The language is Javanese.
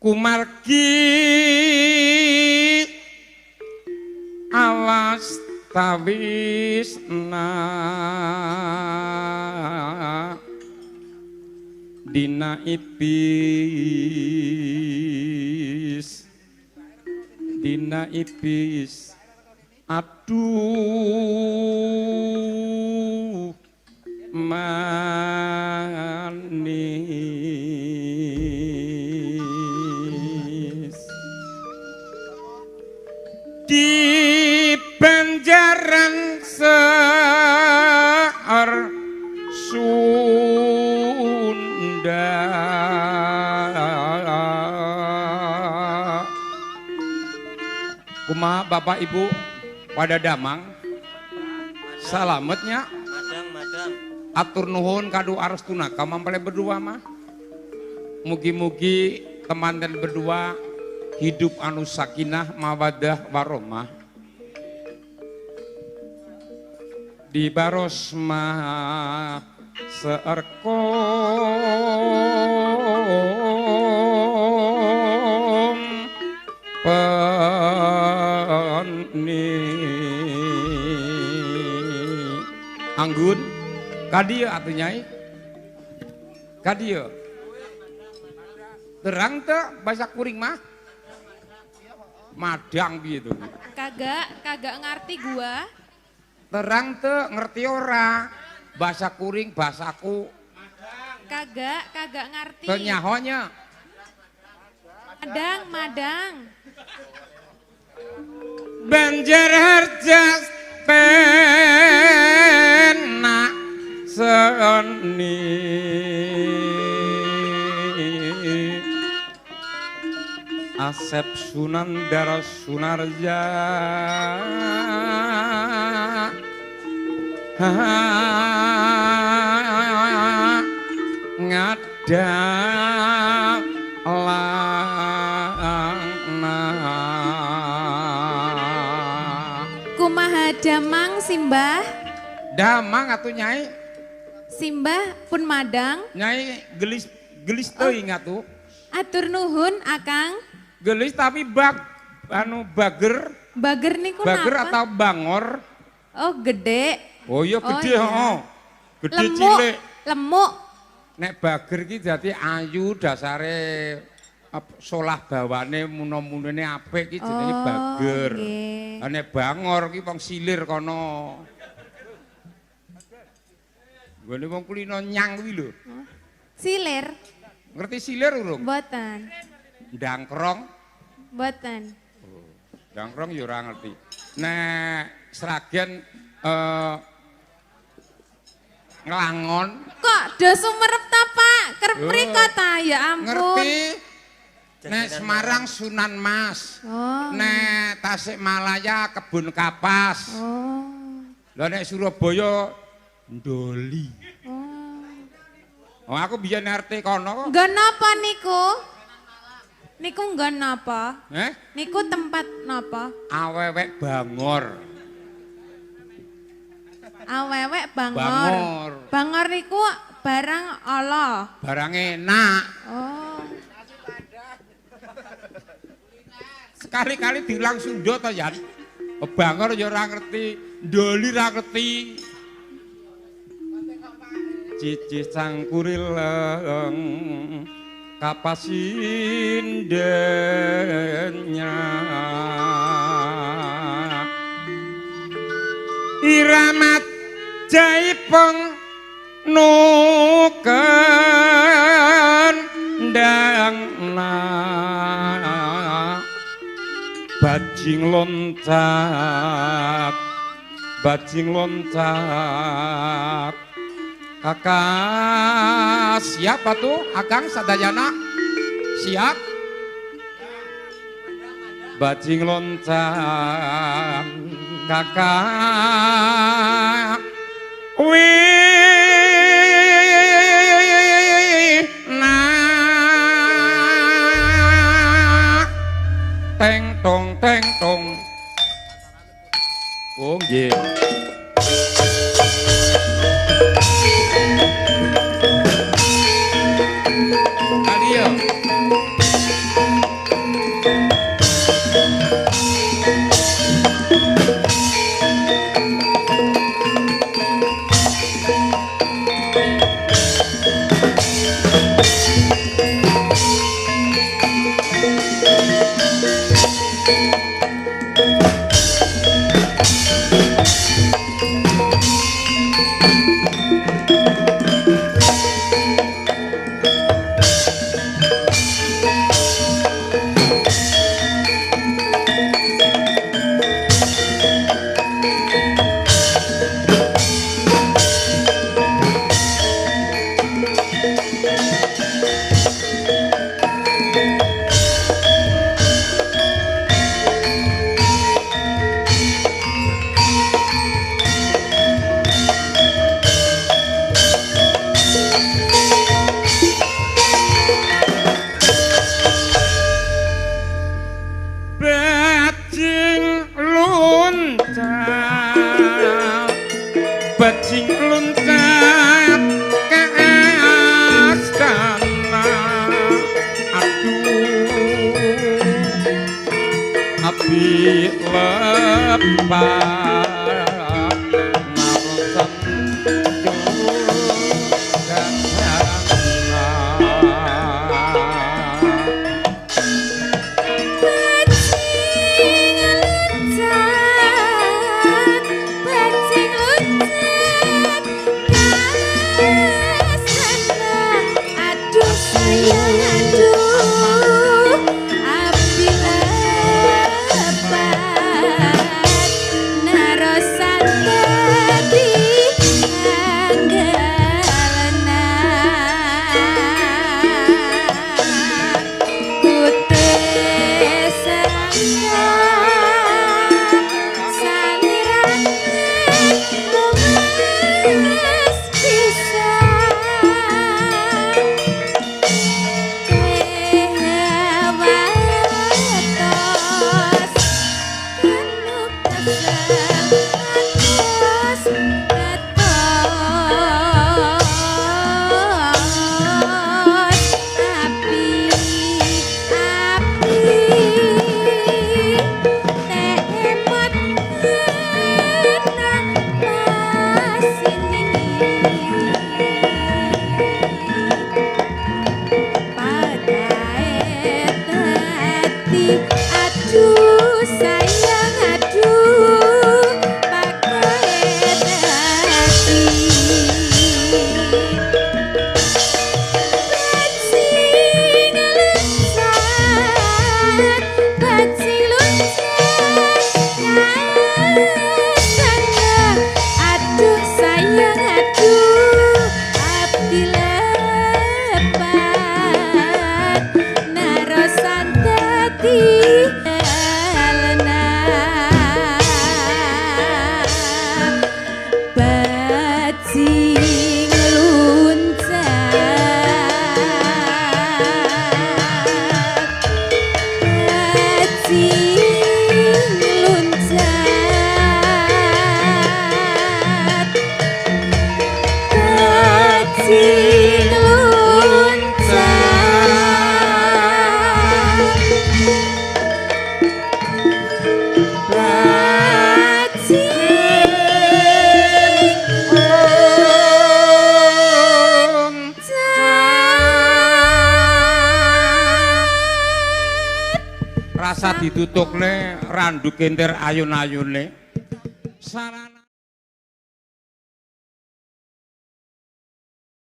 kumargi awas tawisna dina ipis aduh manis di Banjaran Seor Sunda kumaha Bapak Ibu pada damang salametnya madang atur nuhun kadu arestuna kamampele berdua mah mugi-mugi teman dan berdua hidup anu sakinah mawadah warahmah di barosmah seerkom peni anggun kadieu atuh nyai kadieu terang teh bahasa kuring mah madang gitu kagak ngerti gua terang teh ngerti ora bahasa kuring bahasaku kagak ngerti teu nyahonya madang Banjarharja penak seni Asep Sunandara Sunarja kumaha damang simbah damang atuh nyai simbah pun madang nyai gelis teuing atuh atur nuhun akang gelis tapi bager niku bager napa? atau bangor Oh gede oh iya gede iya. oh gede Lemuk, cilik lemuk nek bager ki dadi ayu dasare solah bawane muno-munone apik ki jenenge bager. nggih. Nek bangor ki wong silir kono. Gone wong kulino nyang kuwi lho. Silir Ngerti silir urung? boten Ndangkrong. boten Ndangkrong ya ora ngerti. Nek Sragen Nglangon kok do sumerep ta Pak kerep mriko ta ya ampun ngerti. Nek Semarang Sunan Mas. oh Nek Tasikmalaya Kebun Kapas. oh Lah nek Surabaya Ndoli. oh Oh aku biyen RT kono kok. nggon napa niku nggon napa niku tempat napa Awewek Bangor. awewek bangor niku barang ala Barang enak. oh Sekali-kali diulang Sunda to Yan. Bangor ya ora ngerti, Ndoli ra ngerti. Cici cangkurileng kapasindenya iramat jaipong nuken dangna bajing loncak kakak siapa tuh akang sadayana siap bajing loncak kakak wih nah teng tong oh nggih kali ya api lepas rasa ditutukne randu kenter ayun-ayune sarana